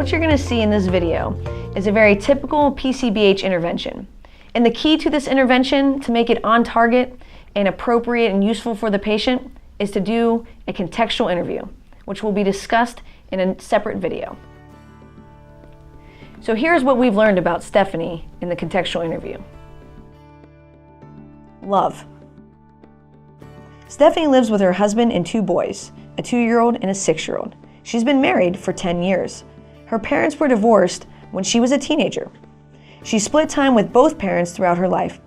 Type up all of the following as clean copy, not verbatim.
what you're going to see in this video is a very typical PCBH intervention. And the key to this intervention, to make it on target and appropriate and useful for the patient, is to do a contextual interview, which will be discussed in a separate video. So here's what we've learned about Stephanie in the contextual interview. Love. Stephanie lives with her husband and 2 boys, a 2-year-old and a 6-year-old. She's been married for 10 years. Her parents were divorced when she was a teenager. She split time with both parents throughout her life.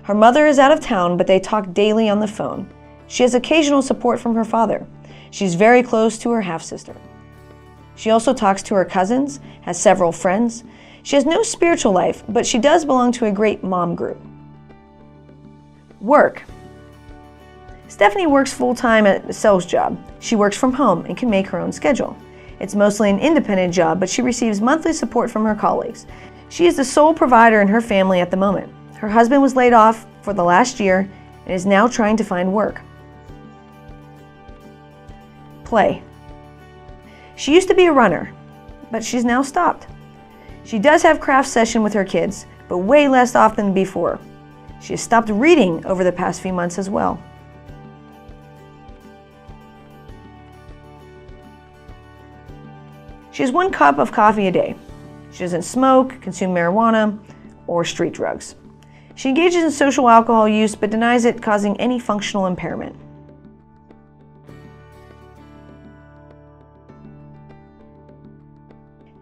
Her mother is out of town, but they talk daily on the phone. She has occasional support from her father. She's very close to her half-sister. She also talks to her cousins, has several friends. She has no spiritual life, but she does belong to a great mom group. Work. Stephanie works full-time at a sales job. She works from home and can make her own schedule. It's mostly an independent job, but she receives monthly support from her colleagues. She is the sole provider in her family at the moment. Her husband was laid off for the last year and is now trying to find work. Play. She used to be a runner, but she's now stopped. She does have craft session with her kids, but way less often than before. She has stopped reading over the past few months as well. She has 1 cup of coffee a day. She doesn't smoke, consume marijuana, or street drugs. She engages in social alcohol use but denies it causing any functional impairment.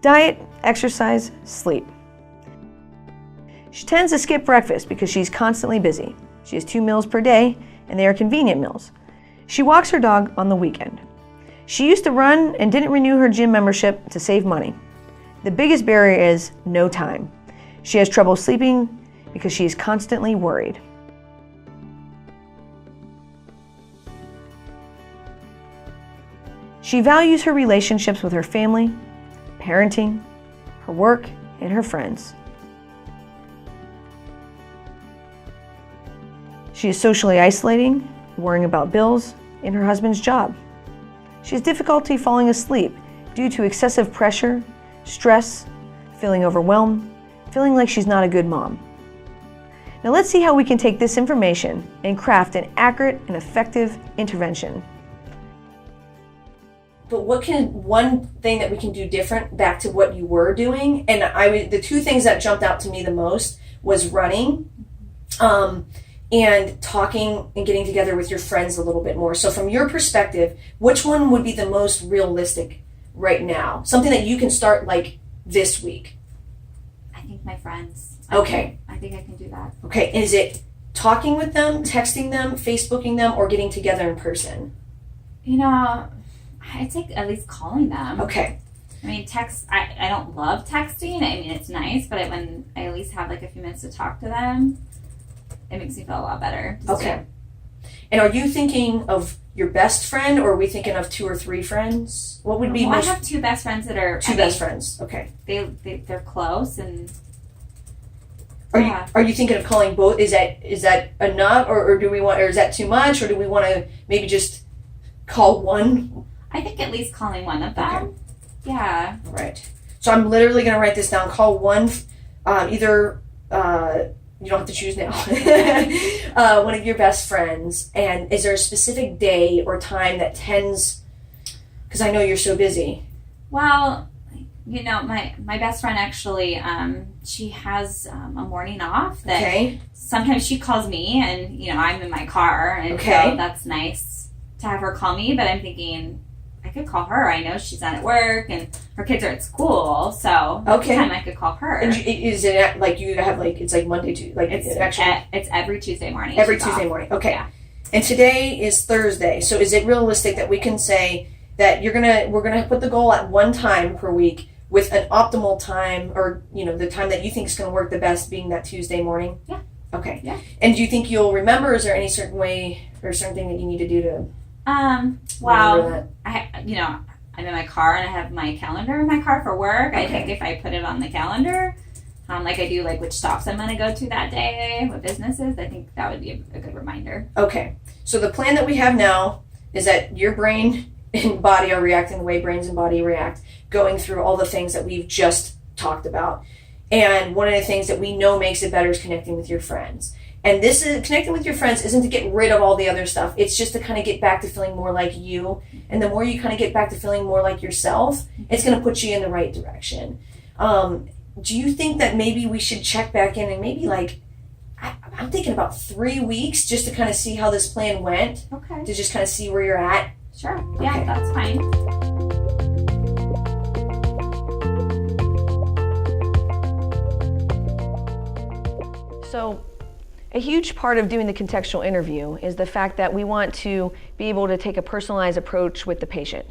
Diet, exercise, sleep. She tends to skip breakfast because she's constantly busy. She has 2 meals per day, and they are convenient meals. She walks her dog on the weekend. She used to run and didn't renew her gym membership to save money. The biggest barrier is no time. She has trouble sleeping because she is constantly worried. She values her relationships with her family, parenting, her work, and her friends. She is socially isolating, worrying about bills, and her husband's job. She has difficulty falling asleep due to excessive pressure, stress, feeling overwhelmed, feeling like she's not a good mom. Now let's see how we can take this information and craft an accurate and effective intervention. But one thing that we can do different back to what you were doing, and the 2 things that jumped out to me the most was running, and talking and getting together with your friends a little bit more. So from your perspective, which one would be the most realistic right now? Something that you can start like this week? I think my friends. Okay. I think I can do that. Okay, is it talking with them, texting them, Facebooking them, or getting together in person? You know, I'd say at least calling them. Okay. I mean, text, I don't love texting. I mean, it's nice, but when I at least have like a few minutes to talk to them, it makes me feel a lot better. Okay. And are you thinking of your best friend, or are we thinking of 2 or 3 friends? What would be I have 2 best friends that are... best friends, okay. They're close, and... Are you thinking of calling both? Is that enough, or do we want, or is that too much, or do we want to maybe just call one? I think at least calling one of them. Okay. Yeah. All right. So I'm literally going to write this down. Call one, either you don't have to choose now. One of your best friends. And is there a specific day or time that tends? Because I know you're so busy. Well, you know, my best friend actually, she has a morning off that sometimes she calls me, and you know, I'm in my car, and so that's nice to have her call me. But I'm thinking I could call her. I know she's not at work and her kids are at school, so time I could call her. And is it like you have like it's like Monday to like it's every Tuesday morning. Every Tuesday morning. Okay. Yeah. And today is Thursday, so is it realistic that we can say that we're gonna put the goal at 1 time per week, with an optimal time, or you know, the time that you think is going to work the best being that Tuesday morning? Yeah. Okay. Yeah. And do you think you'll remember? Is there any certain way or certain thing that you need to do to? Well, I'm in my car and I have my calendar in my car for work. Okay. I think if I put it on the calendar, like I do, like which stops I'm going to go to that day, what businesses, I think that would be a good reminder. Okay. So the plan that we have now is that your brain and body are reacting the way brains and body react, going through all the things that we've just talked about. And one of the things that we know makes it better is connecting with your friends. And this is connecting with your friends isn't to get rid of all the other stuff. It's just to kind of get back to feeling more like you. And the more you kind of get back to feeling more like yourself, it's going to put you in the right direction. Do you think that maybe we should check back in and maybe like, I'm thinking about 3 weeks just to kind of see how this plan went? Okay. To just kind of see where you're at? Sure. Yeah, that's fine. So a huge part of doing the contextual interview is the fact that we want to be able to take a personalized approach with the patient.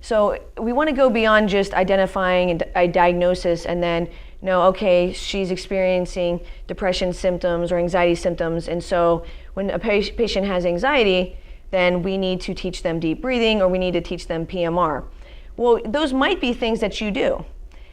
So we want to go beyond just identifying a diagnosis and then know, okay, she's experiencing depression symptoms or anxiety symptoms, and so when a patient has anxiety, then we need to teach them deep breathing or we need to teach them PMR. Well, those might be things that you do.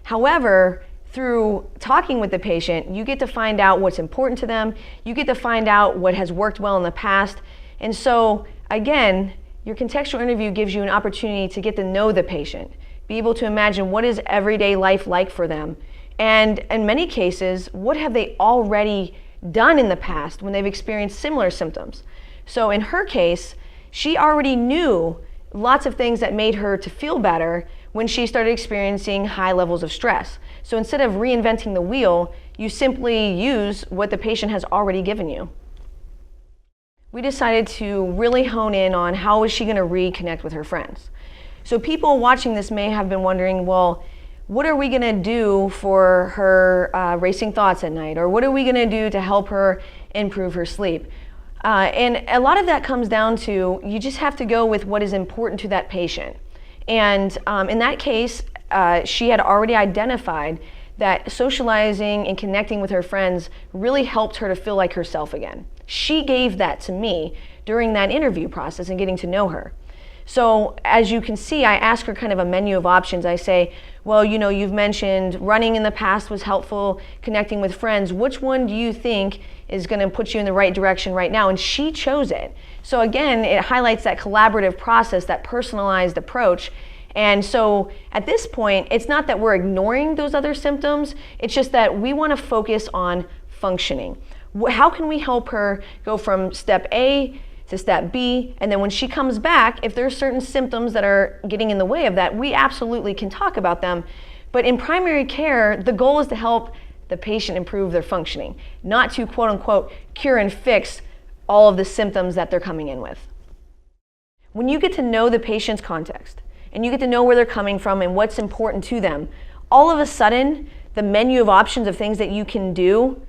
However, through talking with the patient, you get to find out what's important to them, you get to find out what has worked well in the past, and so again, your contextual interview gives you an opportunity to get to know the patient, be able to imagine what is everyday life like for them, and in many cases, what have they already done in the past when they've experienced similar symptoms. So in her case, she already knew lots of things that made her to feel better when she started experiencing high levels of stress. So instead of reinventing the wheel, you simply use what the patient has already given you. We decided to really hone in on how is she going to reconnect with her friends. So people watching this may have been wondering, well, what are we going to do for her racing thoughts at night? Or what are we going to do to help her improve her sleep? And a lot of that comes down to, you just have to go with what is important to that patient. And in that case, she had already identified that socializing and connecting with her friends really helped her to feel like herself again. She gave that to me during that interview process and getting to know her. So as you can see, I ask her kind of a menu of options. I say, well, you know, you've mentioned running in the past was helpful, connecting with friends. Which one do you think is going to put you in the right direction right now? And she chose it. So again, it highlights that collaborative process, that personalized approach. And so at this point, it's not that we're ignoring those other symptoms, it's just that we want to focus on functioning. How can we help her go from step A to step B, and then when she comes back, if there's certain symptoms that are getting in the way of that, we absolutely can talk about them. But in primary care, the goal is to help the patient improve their functioning, not to quote unquote cure and fix all of the symptoms that they're coming in with. When you get to know the patient's context, and you get to know where they're coming from and what's important to them, all of a sudden, the menu of options of things that you can do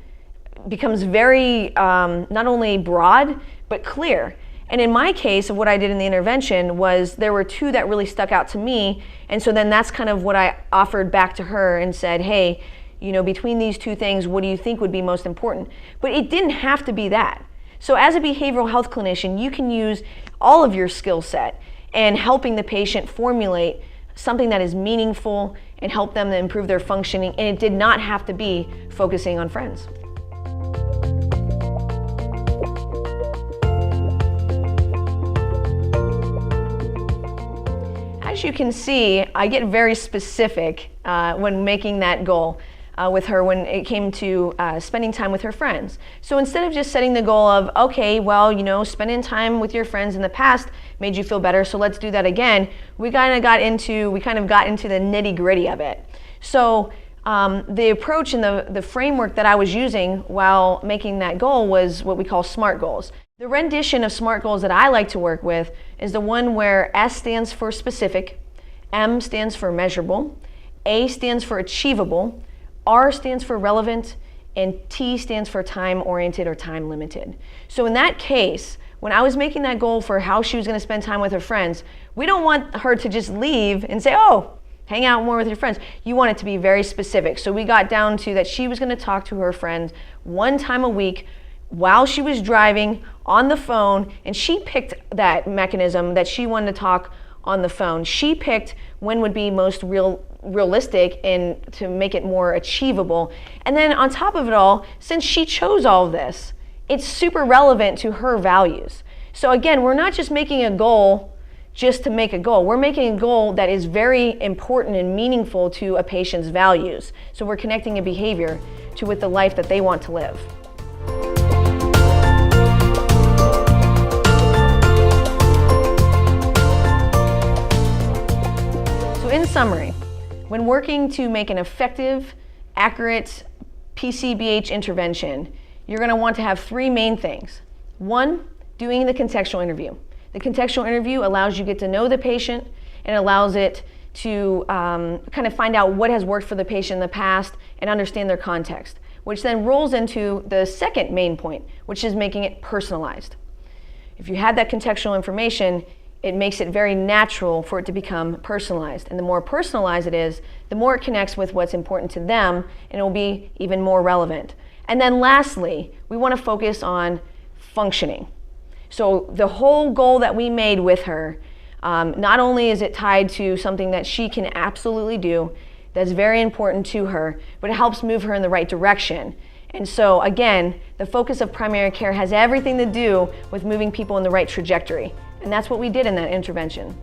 becomes very, not only broad, but clear. And in my case, of what I did in the intervention was there were two that really stuck out to me, and so then that's kind of what I offered back to her and said, hey, you know, between these two things, what do you think would be most important? But it didn't have to be that. So as a behavioral health clinician, you can use all of your skill set and helping the patient formulate something that is meaningful and help them to improve their functioning, and it did not have to be focusing on friends. As you can see, I get very specific when making that goal with her when it came to spending time with her friends. So instead of just setting the goal of, okay, well, you know, spending time with your friends in the past made you feel better, so let's do that again, we kind of got into the nitty-gritty of it. So the approach and the framework that I was using while making that goal was what we call SMART goals. The rendition of SMART goals that I like to work with is the one where S stands for specific, M stands for measurable, A stands for achievable, R stands for relevant, and T stands for time-oriented or time-limited. So in that case, when I was making that goal for how she was going to spend time with her friends, we don't want her to just leave and say, oh, hang out more with your friends. You want it to be very specific. So we got down to that she was going to talk to her friends one time a week while she was driving on the phone, and she picked that mechanism that she wanted to talk on the phone. She picked when would be most realistic and to make it more achievable. And then on top of it all, since she chose all of this, it's super relevant to her values. So again, we're not just making a goal just to make a goal. We're making a goal that is very important and meaningful to a patient's values. So we're connecting a behavior to with the life that they want to live. So in summary, when working to make an effective, accurate PCBH intervention, you're going to want to have three main things. One, doing the contextual interview. The contextual interview allows you to get to know the patient and allows it to kind of find out what has worked for the patient in the past and understand their context, which then rolls into the second main point, which is making it personalized. If you have that contextual information, it makes it very natural for it to become personalized. And the more personalized it is, the more it connects with what's important to them, and it will be even more relevant. And then lastly, we want to focus on functioning. So the whole goal that we made with her, not only is it tied to something that she can absolutely do, that's very important to her, but it helps move her in the right direction. And so again, the focus of primary care has everything to do with moving people in the right trajectory. And that's what we did in that intervention.